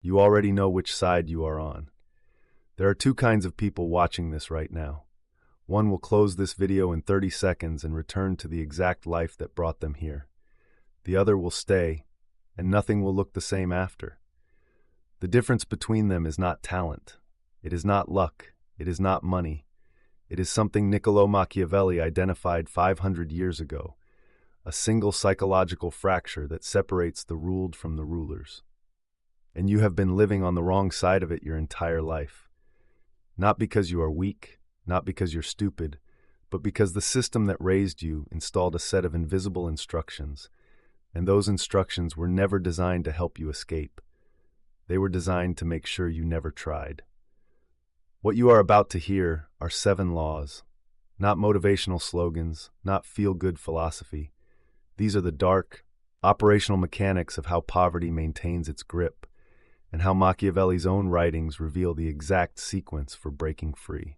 You already know which side you are on. There are two kinds of people watching this right now. One will close this video in 30 seconds and return to the exact life that brought them here. The other will stay, and nothing will look the same after. The difference between them is not talent. It is not luck. It is not money. It is something Niccolo Machiavelli identified 500 years ago, a single psychological fracture that separates the ruled from the rulers. And you have been living on the wrong side of it your entire life. Not because you are weak, not because you're stupid, but because the system that raised you installed a set of invisible instructions, and those instructions were never designed to help you escape. They were designed to make sure you never tried. What you are about to hear are 7 laws, not motivational slogans, not feel-good philosophy. These are the dark, operational mechanics of how poverty maintains its grip, and how Machiavelli's own writings reveal the exact sequence for breaking free.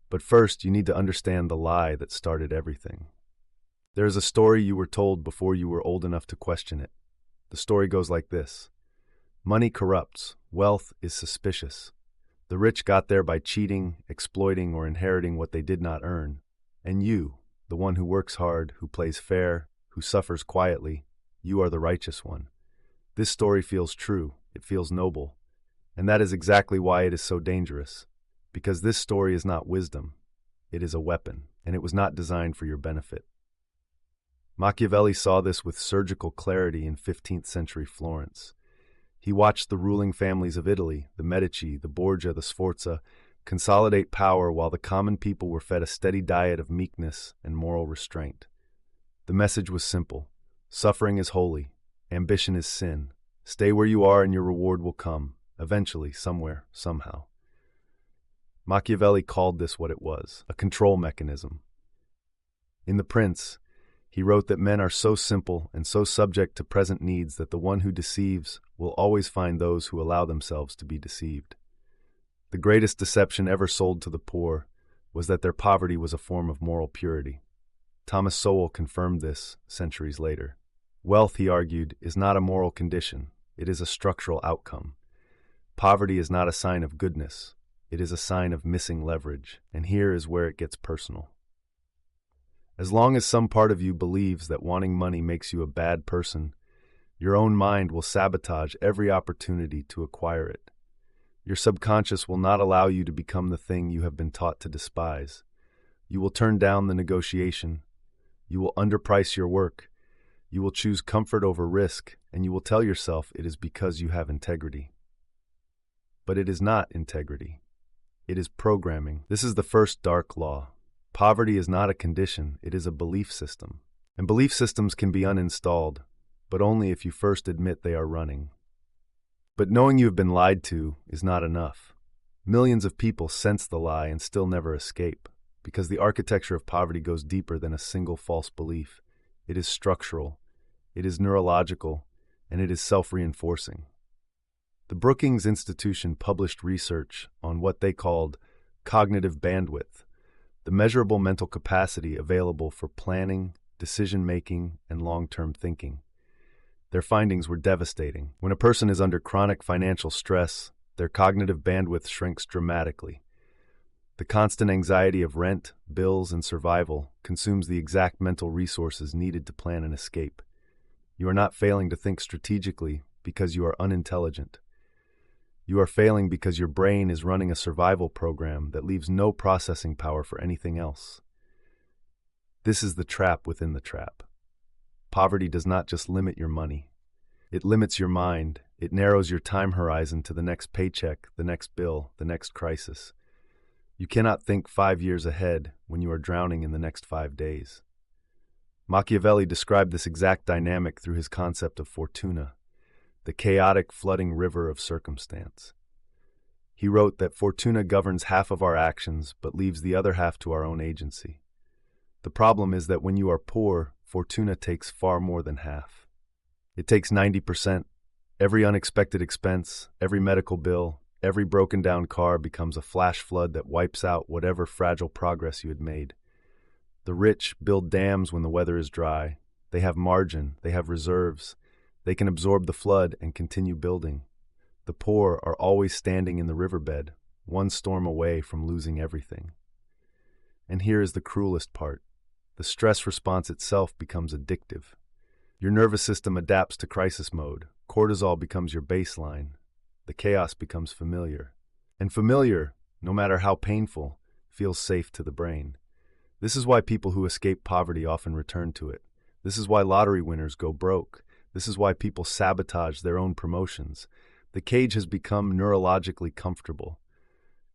But first, you need to understand the lie that started everything. There is a story you were told before you were old enough to question it. The story goes like this. Money corrupts. Wealth is suspicious. The rich got there by cheating, exploiting, or inheriting what they did not earn. And you, the one who works hard, who plays fair, who suffers quietly, you are the righteous one. This story feels true. It feels noble. And that is exactly why it is so dangerous. Because this story is not wisdom. It is a weapon, and it was not designed for your benefit. Machiavelli saw this with surgical clarity in 15th century Florence. He watched the ruling families of Italy, the Medici, the Borgia, the Sforza, consolidate power while the common people were fed a steady diet of meekness and moral restraint. The message was simple. Suffering is holy. Ambition is sin. Stay where you are and your reward will come, eventually, somewhere, somehow. Machiavelli called this what it was, a control mechanism. In The Prince, he wrote that men are so simple and so subject to present needs that the one who deceives will always find those who allow themselves to be deceived. The greatest deception ever sold to the poor was that their poverty was a form of moral purity. Thomas Sowell confirmed this centuries later. Wealth, he argued, is not a moral condition. It is a structural outcome. Poverty is not a sign of goodness. It is a sign of missing leverage, and here is where it gets personal. As long as some part of you believes that wanting money makes you a bad person, your own mind will sabotage every opportunity to acquire it. Your subconscious will not allow you to become the thing you have been taught to despise. You will turn down the negotiation. You will underprice your work. You will choose comfort over risk, and you will tell yourself it is because you have integrity. But it is not integrity. It is programming. This is the first dark law. Poverty is not a condition, it is a belief system. And belief systems can be uninstalled, but only if you first admit they are running. But knowing you have been lied to is not enough. Millions of people sense the lie and still never escape, because the architecture of poverty goes deeper than a single false belief. It is structural, it is neurological, and it is self-reinforcing. The Brookings Institution published research on what they called cognitive bandwidth, the measurable mental capacity available for planning, decision-making, and long-term thinking. Their findings were devastating. When a person is under chronic financial stress, their cognitive bandwidth shrinks dramatically. The constant anxiety of rent, bills, and survival consumes the exact mental resources needed to plan an escape. You are not failing to think strategically because you are unintelligent. You are failing because your brain is running a survival program that leaves no processing power for anything else. This is the trap within the trap. Poverty does not just limit your money. It limits your mind. It narrows your time horizon to the next paycheck, the next bill, the next crisis. You cannot think 5 years ahead when you are drowning in the next 5 days. Machiavelli described this exact dynamic through his concept of fortuna, the chaotic flooding river of circumstance. He wrote that fortuna governs half of our actions but leaves the other half to our own agency. The problem is that when you are poor, fortuna takes far more than half. It takes 90%. Every unexpected expense, every medical bill, every broken down car becomes a flash flood that wipes out whatever fragile progress you had made. The rich build dams when the weather is dry. They have margin, they have reserves. They can absorb the flood and continue building. The poor are always standing in the riverbed, one storm away from losing everything. And here is the cruelest part. The stress response itself becomes addictive. Your nervous system adapts to crisis mode. Cortisol becomes your baseline. The chaos becomes familiar. And familiar, no matter how painful, feels safe to the brain. This is why people who escape poverty often return to it. This is why lottery winners go broke. This is why people sabotage their own promotions. The cage has become neurologically comfortable.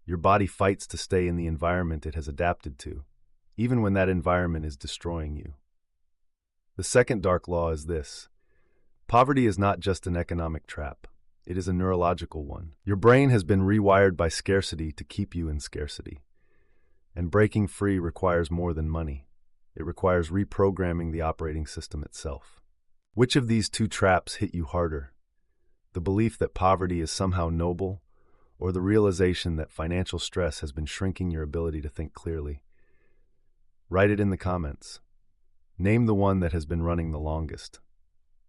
Your body fights to stay in the environment it has adapted to, even when that environment is destroying you. The second dark law is this: poverty is not just an economic trap. It is a neurological one. Your brain has been rewired by scarcity to keep you in scarcity. And breaking free requires more than money. It requires reprogramming the operating system itself. Which of these two traps hit you harder? The belief that poverty is somehow noble, or the realization that financial stress has been shrinking your ability to think clearly? Write it in the comments. Name the one that has been running the longest.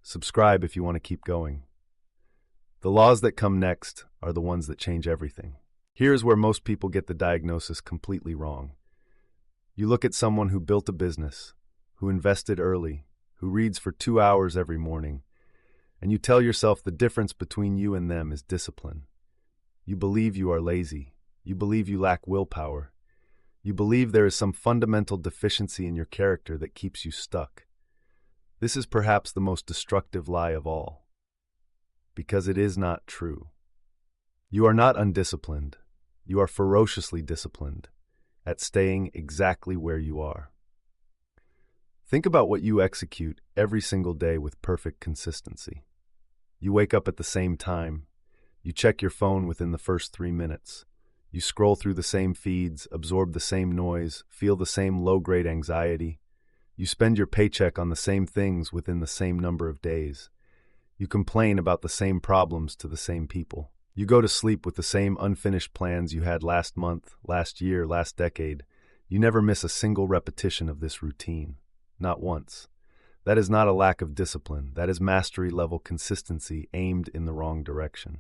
Subscribe if you want to keep going. The laws that come next are the ones that change everything. Here's where most people get the diagnosis completely wrong. You look at someone who built a business, who invested early, who reads for 2 hours every morning, and you tell yourself the difference between you and them is discipline. You believe you are lazy. You believe you lack willpower. You believe there is some fundamental deficiency in your character that keeps you stuck. This is perhaps the most destructive lie of all, because it is not true. You are not undisciplined. You are ferociously disciplined at staying exactly where you are. Think about what you execute every single day with perfect consistency. You wake up at the same time. You check your phone within the first 3 minutes. You scroll through the same feeds, absorb the same noise, feel the same low-grade anxiety. You spend your paycheck on the same things within the same number of days. You complain about the same problems to the same people. You go to sleep with the same unfinished plans you had last month, last year, last decade. You never miss a single repetition of this routine. Not once. That is not a lack of discipline. That is mastery-level consistency aimed in the wrong direction.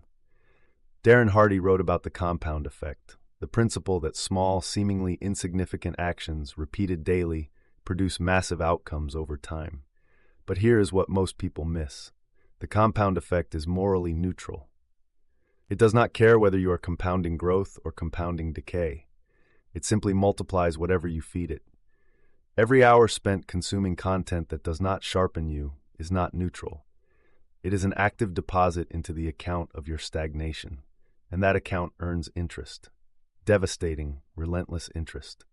Darren Hardy wrote about the compound effect, the principle that small, seemingly insignificant actions repeated daily produce massive outcomes over time. But here is what most people miss. The compound effect is morally neutral. It does not care whether you are compounding growth or compounding decay. It simply multiplies whatever you feed it. Every hour spent consuming content that does not sharpen you is not neutral. It is an active deposit into the account of your stagnation, and that account earns interest. Devastating, relentless interest.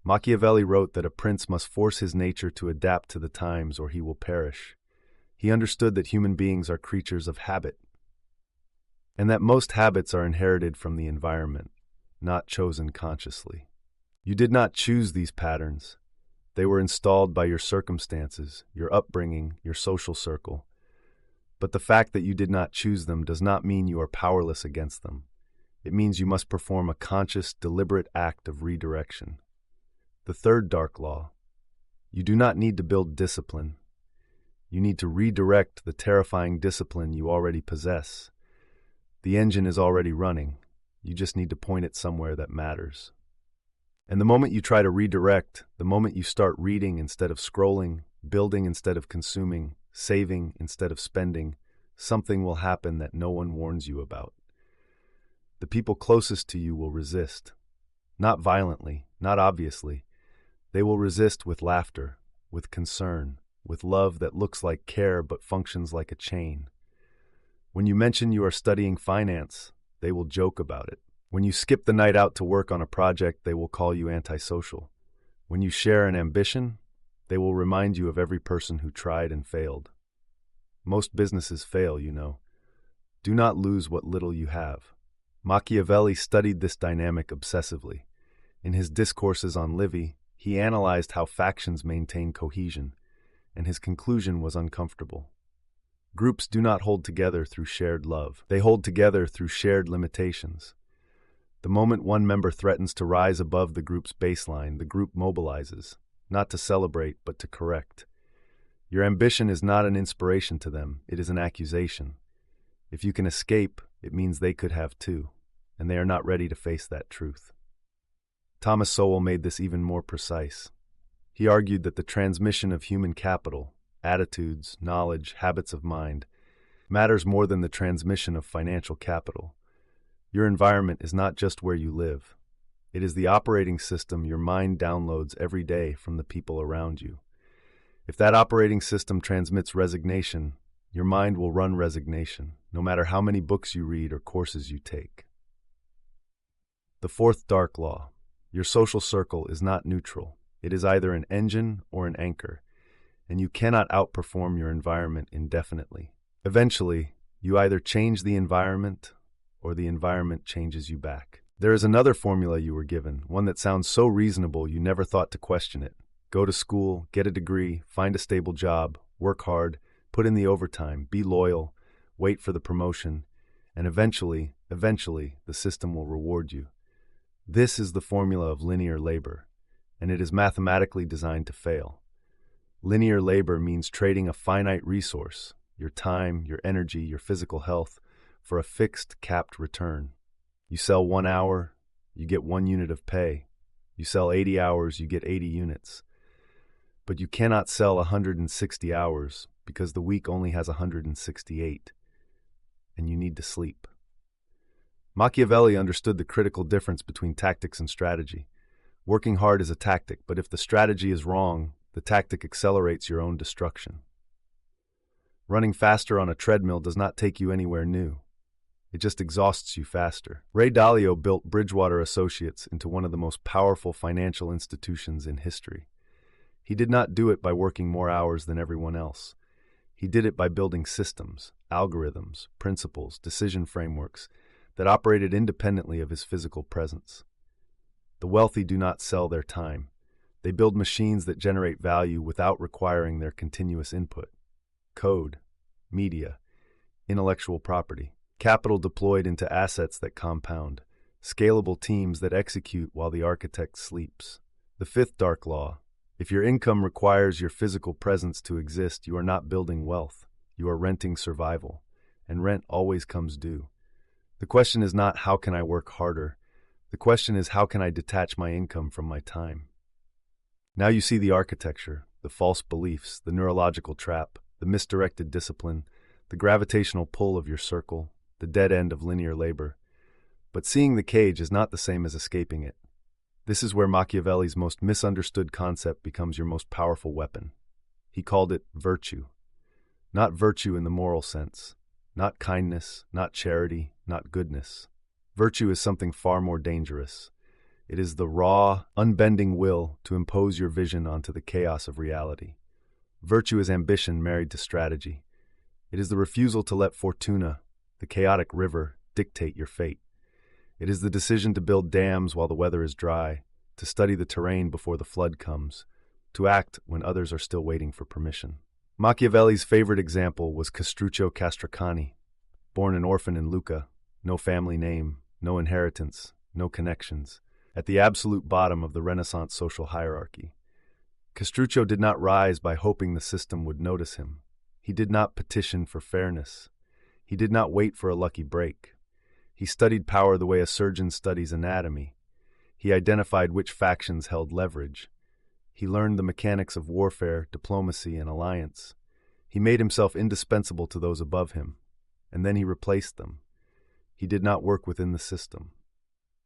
Machiavelli wrote that a prince must force his nature to adapt to the times or he will perish. He understood that human beings are creatures of habit, and that most habits are inherited from the environment, not chosen consciously. You did not choose these patterns. They were installed by your circumstances, your upbringing, your social circle. But the fact that you did not choose them does not mean you are powerless against them. It means you must perform a conscious, deliberate act of redirection. The third dark law: you do not need to build discipline. You need to redirect the terrifying discipline you already possess. The engine is already running. You just need to point it somewhere that matters. And the moment you try to redirect, the moment you start reading instead of scrolling, building instead of consuming, saving instead of spending, something will happen that no one warns you about. The people closest to you will resist. Not violently, not obviously. They will resist with laughter, with concern, with love that looks like care but functions like a chain. When you mention you are studying finance, they will joke about it. When you skip the night out to work on a project, they will call you antisocial. When you share an ambition, they will remind you of every person who tried and failed. Most businesses fail, you know. Do not lose what little you have. Machiavelli studied this dynamic obsessively. In his discourses on Livy, he analyzed how factions maintain cohesion, and his conclusion was uncomfortable. Groups do not hold together through shared love. They hold together through shared limitations. The moment one member threatens to rise above the group's baseline, the group mobilizes, not to celebrate, but to correct. Your ambition is not an inspiration to them, it is an accusation. If you can escape, it means they could have too, and they are not ready to face that truth. Thomas Sowell made this even more precise. He argued that the transmission of human capital, attitudes, knowledge, habits of mind, matters more than the transmission of financial capital. Your environment is not just where you live. It is the operating system your mind downloads every day from the people around you. If that operating system transmits resignation, your mind will run resignation, no matter how many books you read or courses you take. The fourth dark law. Your social circle is not neutral. It is either an engine or an anchor, and you cannot outperform your environment indefinitely. Eventually, you either change the environment or the environment changes you back. There is another formula you were given, one that sounds so reasonable you never thought to question it. Go to school, get a degree, find a stable job, work hard, put in the overtime, be loyal, wait for the promotion, and eventually, the system will reward you. This is the formula of linear labor, and it is mathematically designed to fail. Linear labor means trading a finite resource, your time, your energy, your physical health, for a fixed, capped return. You sell 1 hour, you get 1 unit of pay. You sell 80 hours, you get 80 units. But you cannot sell 160 hours because the week only has 168, and you need to sleep. Machiavelli understood the critical difference between tactics and strategy. Working hard is a tactic, but if the strategy is wrong, the tactic accelerates your own destruction. Running faster on a treadmill does not take you anywhere new. It just exhausts you faster. Ray Dalio built Bridgewater Associates into one of the most powerful financial institutions in history. He did not do it by working more hours than everyone else. He did it by building systems, algorithms, principles, decision frameworks that operated independently of his physical presence. The wealthy do not sell their time. They build machines that generate value without requiring their continuous input. Code, media, intellectual property, capital deployed into assets that compound, scalable teams that execute while the architect sleeps. The fifth dark law. If your income requires your physical presence to exist, you are not building wealth. You are renting survival, and rent always comes due. The question is not how can I work harder? The question is how can I detach my income from my time? Now you see the architecture, the false beliefs, the neurological trap, the misdirected discipline, the gravitational pull of your circle, the dead end of linear labor. But seeing the cage is not the same as escaping it. This is where Machiavelli's most misunderstood concept becomes your most powerful weapon. He called it virtue. Not virtue in the moral sense, not kindness, not charity, not goodness. Virtue is something far more dangerous. It is the raw, unbending will to impose your vision onto the chaos of reality. Virtue is ambition married to strategy. It is the refusal to let fortuna, the chaotic river, dictate your fate. It is the decision to build dams while the weather is dry, to study the terrain before the flood comes, to act when others are still waiting for permission. Machiavelli's favorite example was Castruccio Castracani, born an orphan in Lucca, no family name, no inheritance, no connections, at the absolute bottom of the Renaissance social hierarchy. Castruccio did not rise by hoping the system would notice him. He did not petition for fairness. He did not wait for a lucky break. He studied power the way a surgeon studies anatomy. He identified which factions held leverage. He learned the mechanics of warfare, diplomacy, and alliance. He made himself indispensable to those above him, and then he replaced them. He did not work within the system.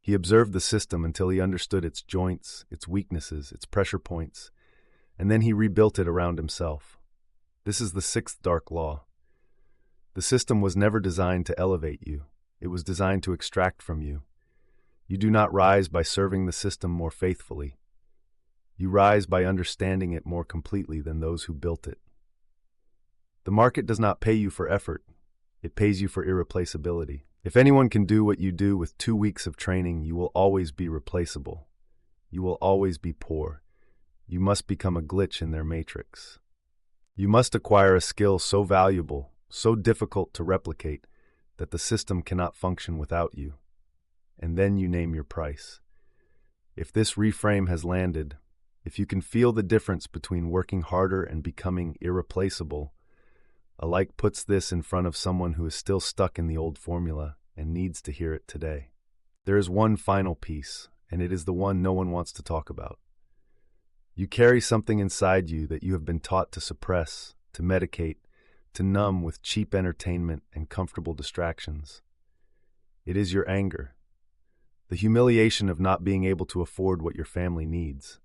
He observed the system until he understood its joints, its weaknesses, its pressure points, and then he rebuilt it around himself. This is the sixth dark law. The system was never designed to elevate you. It was designed to extract from you. You do not rise by serving the system more faithfully. You rise by understanding it more completely than those who built it. The market does not pay you for effort. It pays you for irreplaceability. If anyone can do what you do with 2 weeks of training, you will always be replaceable. You will always be poor. You must become a glitch in their matrix. You must acquire a skill so valuable, so difficult to replicate, that the system cannot function without you. And then you name your price. If this reframe has landed, if you can feel the difference between working harder and becoming irreplaceable, alike puts this in front of someone who is still stuck in the old formula and needs to hear it today. There is one final piece, and it is the one no one wants to talk about. You carry something inside you that you have been taught to suppress, to medicate, to numb with cheap entertainment and comfortable distractions. It is your anger. The humiliation of not being able to afford what your family needs.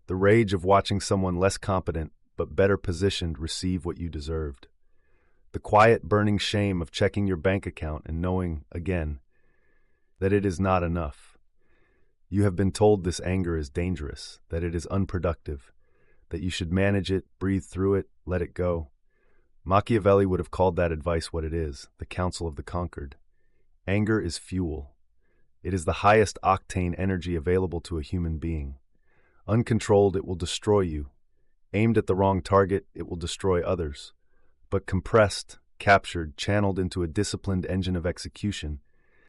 The rage of watching someone less competent but better positioned receive what you deserved. The quiet, burning shame of checking your bank account and knowing, again, that it is not enough. You have been told this anger is dangerous, that it is unproductive, that you should manage it, breathe through it, let it go. Machiavelli would have called that advice what it is, the counsel of the conquered. Anger is fuel. It is the highest octane energy available to a human being. Uncontrolled, it will destroy you. Aimed at the wrong target, it will destroy others. But compressed, captured, channeled into a disciplined engine of execution,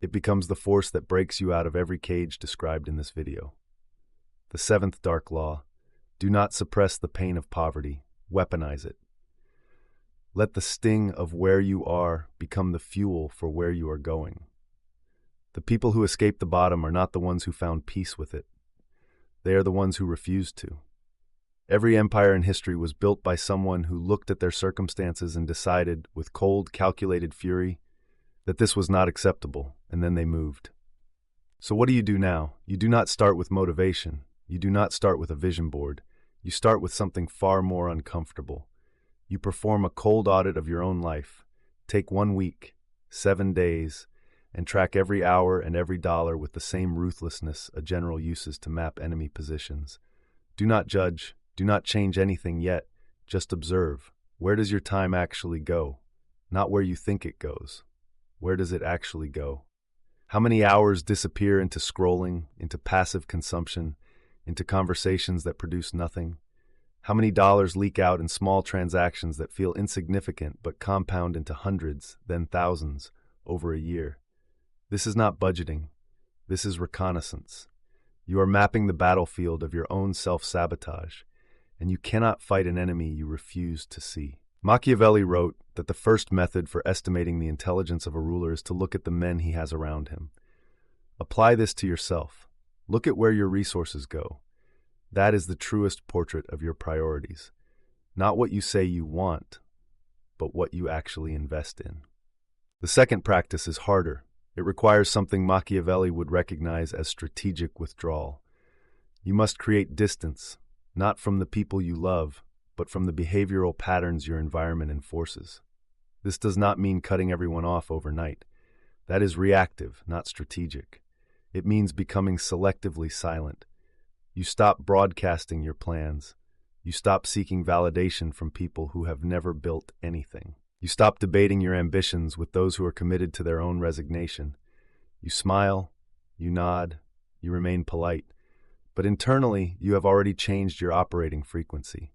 it becomes the force that breaks you out of every cage described in this video. The seventh dark law: do not suppress the pain of poverty, weaponize it. Let the sting of where you are become the fuel for where you are going. The people who escape the bottom are not the ones who found peace with it. They are the ones who refused to. Every empire in history was built by someone who looked at their circumstances and decided, with cold, calculated fury, that this was not acceptable, and then they moved. So what do you do now? You do not start with motivation. You do not start with a vision board. You start with something far more uncomfortable. You perform a cold audit of your own life. Take 1 week, 7 days, and track every hour and every dollar with the same ruthlessness a general uses to map enemy positions. Do not judge. Do not change anything yet. Just observe. Where does your time actually go? Not where you think it goes. Where does it actually go? How many hours disappear into scrolling, into passive consumption, into conversations that produce nothing? How many dollars leak out in small transactions that feel insignificant but compound into hundreds, then thousands, over a year? This is not budgeting. This is reconnaissance. You are mapping the battlefield of your own self-sabotage, and you cannot fight an enemy you refuse to see. Machiavelli wrote that the first method for estimating the intelligence of a ruler is to look at the men he has around him. Apply this to yourself. Look at where your resources go. That is the truest portrait of your priorities. Not what you say you want, but what you actually invest in. The second practice is harder. It requires something Machiavelli would recognize as strategic withdrawal. You must create distance, not from the people you love, but from the behavioral patterns your environment enforces. This does not mean cutting everyone off overnight. That is reactive, not strategic. It means becoming selectively silent. You stop broadcasting your plans. You stop seeking validation from people who have never built anything. You stop debating your ambitions with those who are committed to their own resignation. You smile, you nod, you remain polite. But internally, you have already changed your operating frequency.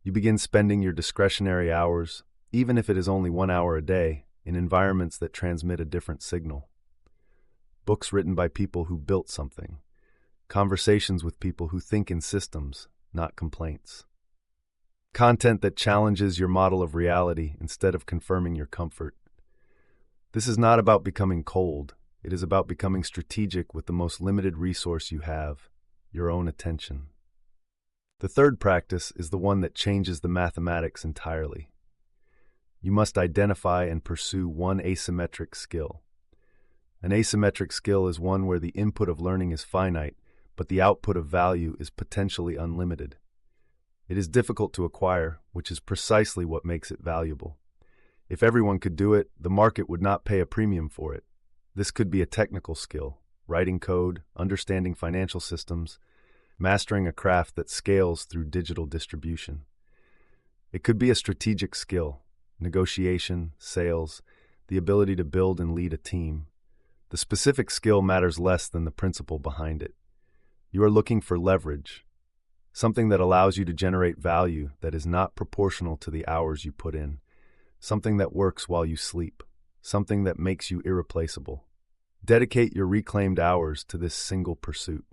You begin spending your discretionary hours, even if it is only 1 hour a day, in environments that transmit a different signal. Books written by people who built something. Conversations with people who think in systems, not complaints. Content that challenges your model of reality instead of confirming your comfort. This is not about becoming cold. It is about becoming strategic with the most limited resource you have, your own attention. The third practice is the one that changes the mathematics entirely. You must identify and pursue one asymmetric skill. An asymmetric skill is one where the input of learning is finite, but the output of value is potentially unlimited. It is difficult to acquire, which is precisely what makes it valuable. If everyone could do it, the market would not pay a premium for it. This could be a technical skill, writing code, understanding financial systems, mastering a craft that scales through digital distribution. It could be a strategic skill, negotiation, sales, the ability to build and lead a team. The specific skill matters less than the principle behind it. You are looking for leverage, something that allows you to generate value that is not proportional to the hours you put in, something that works while you sleep, something that makes you irreplaceable. Dedicate your reclaimed hours to this single pursuit.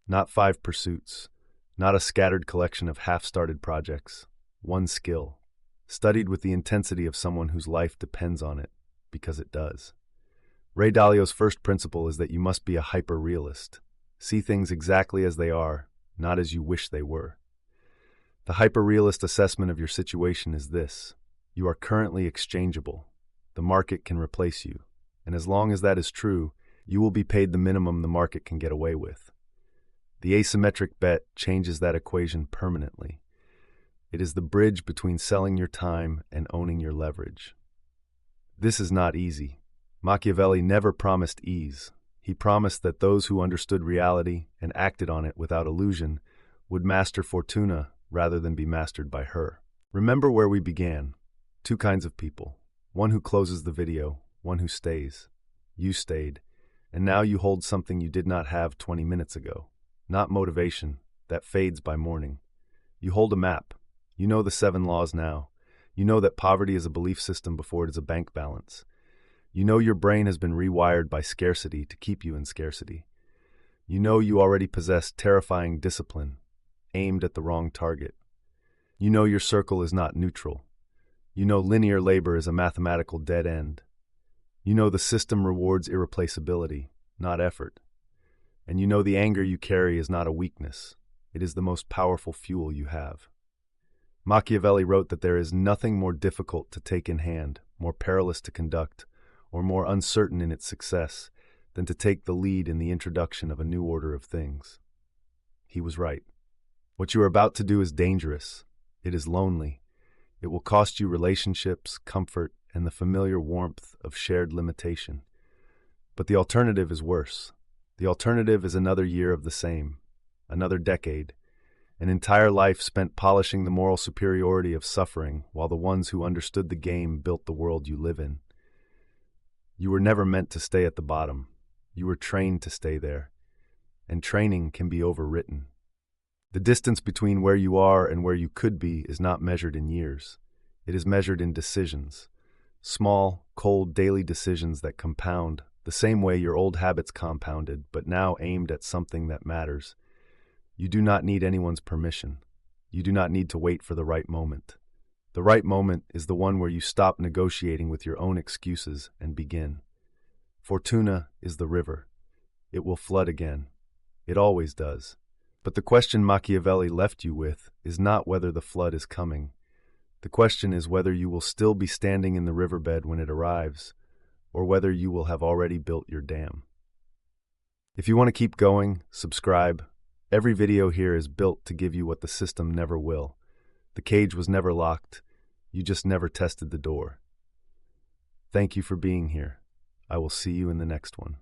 Not 5 pursuits, not a scattered collection of half-started projects. One skill, studied with the intensity of someone whose life depends on it, because it does. Ray Dalio's first principle is that you must be a hyper-realist. See things exactly as they are, not as you wish they were. The hyper-realist assessment of your situation is this: you are currently exchangeable. The market can replace you, and as long as that is true, you will be paid the minimum the market can get away with. The asymmetric bet changes that equation permanently. It is the bridge between selling your time and owning your leverage. This is not easy. Machiavelli never promised ease. He promised that those who understood reality and acted on it without illusion would master Fortuna rather than be mastered by her. Remember where we began. Two kinds of people. One who closes the video, one who stays. You stayed, and now you hold something you did not have 20 minutes ago. Not motivation, that fades by morning. You hold a map. You know the 7 laws now. You know that poverty is a belief system before it is a bank balance. You know your brain has been rewired by scarcity to keep you in scarcity. You know you already possess terrifying discipline, aimed at the wrong target. You know your circle is not neutral. You know linear labor is a mathematical dead end. You know the system rewards irreplaceability, not effort. And you know the anger you carry is not a weakness. It is the most powerful fuel you have. Machiavelli wrote that there is nothing more difficult to take in hand, more perilous to conduct, or more uncertain in its success than to take the lead in the introduction of a new order of things. He was right. What you are about to do is dangerous. It is lonely. It will cost you relationships, comfort, and the familiar warmth of shared limitation. But the alternative is worse. The alternative is another year of the same, another decade, an entire life spent polishing the moral superiority of suffering while the ones who understood the game built the world you live in. You were never meant to stay at the bottom. You were trained to stay there, and training can be overwritten. The distance between where you are and where you could be is not measured in years. It is measured in decisions. Small, cold, daily decisions that compound, the same way your old habits compounded, but now aimed at something that matters. You do not need anyone's permission. You do not need to wait for the right moment. The right moment is the one where you stop negotiating with your own excuses and begin. Fortuna is the river. It will flood again. It always does. But the question Machiavelli left you with is not whether the flood is coming. The question is whether you will still be standing in the riverbed when it arrives, or whether you will have already built your dam. If you want to keep going, subscribe. Every video here is built to give you what the system never will. The cage was never locked. You just never tested the door. Thank you for being here. I will see you in the next one.